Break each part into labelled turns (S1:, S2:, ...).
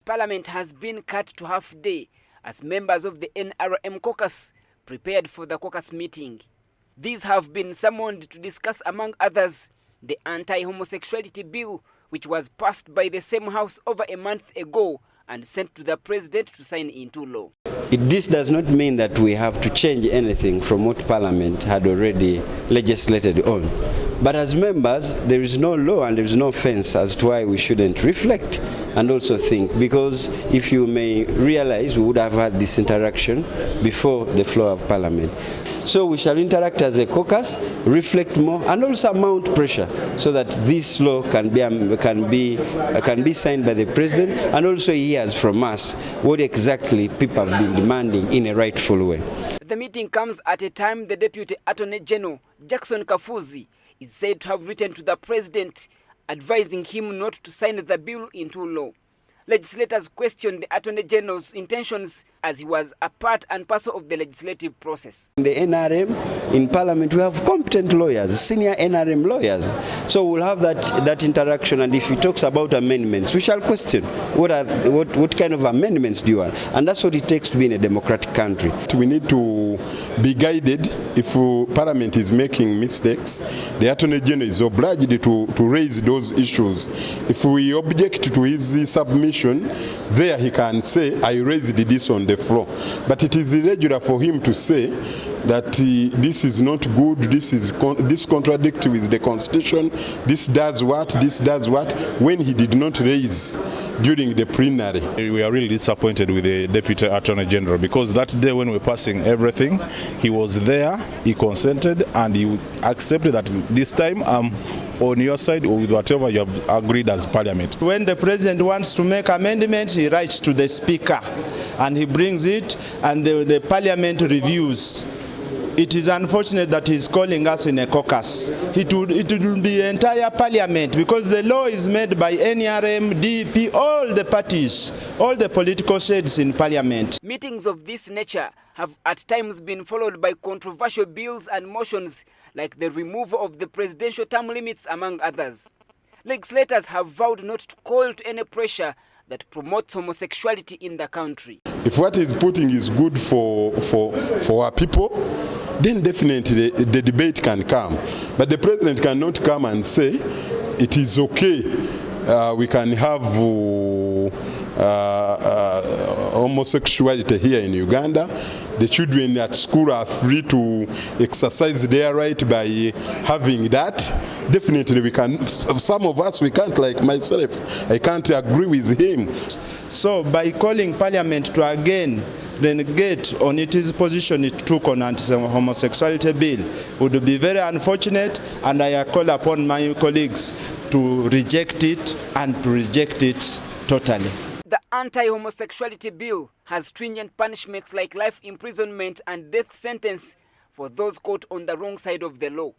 S1: Parliament has been cut to half day as members of the NRM caucus prepared for the caucus meeting. These have been summoned to discuss, among others, the anti-homosexuality bill, which was passed by the same House over a month ago and sent to the President to sign into law.
S2: This does not mean that we have to change anything from what Parliament had already legislated on. But as members, there is no law and there is no fence as to why we shouldn't reflect and also think. Because if you may realize, we would have had this interaction before the floor of Parliament. So we shall interact as a caucus, reflect more, and also mount pressure so that this law can be signed by the President, and also he hears from us what exactly people have been demanding in a rightful way.
S1: The meeting comes at a time the Deputy Attorney General, Jackson Kafuzi, is said to have written to the President advising him not to sign the bill into law. Legislators questioned the Attorney General's intentions as he was a part and parcel of the legislative process.
S2: In the NRM, in Parliament, we have competent lawyers, senior NRM lawyers. So we'll have that interaction, and if he talks about amendments, we shall question what kind of amendments do you want? And that's what it takes to be in a democratic country.
S3: We need to be guided. If Parliament is making mistakes, the Attorney General is obliged to raise those issues. If we object to his submission, there he can say, I raised this on the floor. But it is irregular for him to say that this is not good, this contradicts with the Constitution, this does what, when he did not raise during the plenary.
S4: We are really disappointed with the Deputy Attorney General, because that day when we were passing everything, he was there, he consented, and he accepted that this time I'm on your side with whatever you have agreed as Parliament.
S5: When the President wants to make amendments, he writes to the Speaker and he brings it, and the Parliament reviews. It is unfortunate that he is calling us in a caucus. It would be entire Parliament, because the law is made by NRM, DP, all the parties, all the political shades in Parliament.
S1: Meetings of this nature have at times been followed by controversial bills and motions like the removal of the presidential term limits, among others. Legislators have vowed not to coil to any pressure that promotes homosexuality in the country.
S3: If what he's putting is good for our people, then definitely the debate can come. But the President cannot come and say, it is okay, we can have homosexuality here in Uganda. The children at school are free to exercise their right by having that. Definitely we can, some of us we can't, like myself, I can't agree with him.
S5: So by calling Parliament to again renegade on its position it took on anti-homosexuality bill would be very unfortunate, and I call upon my colleagues to reject it, and to reject it totally.
S1: The anti-homosexuality bill has stringent punishments like life imprisonment and death sentence for those caught on the wrong side of the law.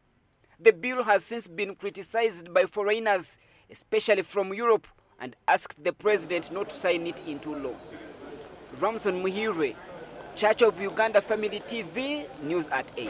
S1: The bill has since been criticized by foreigners, especially from Europe, and asked the President not to sign it into law. Ramson Muhire, Church of Uganda Family TV, News at 8.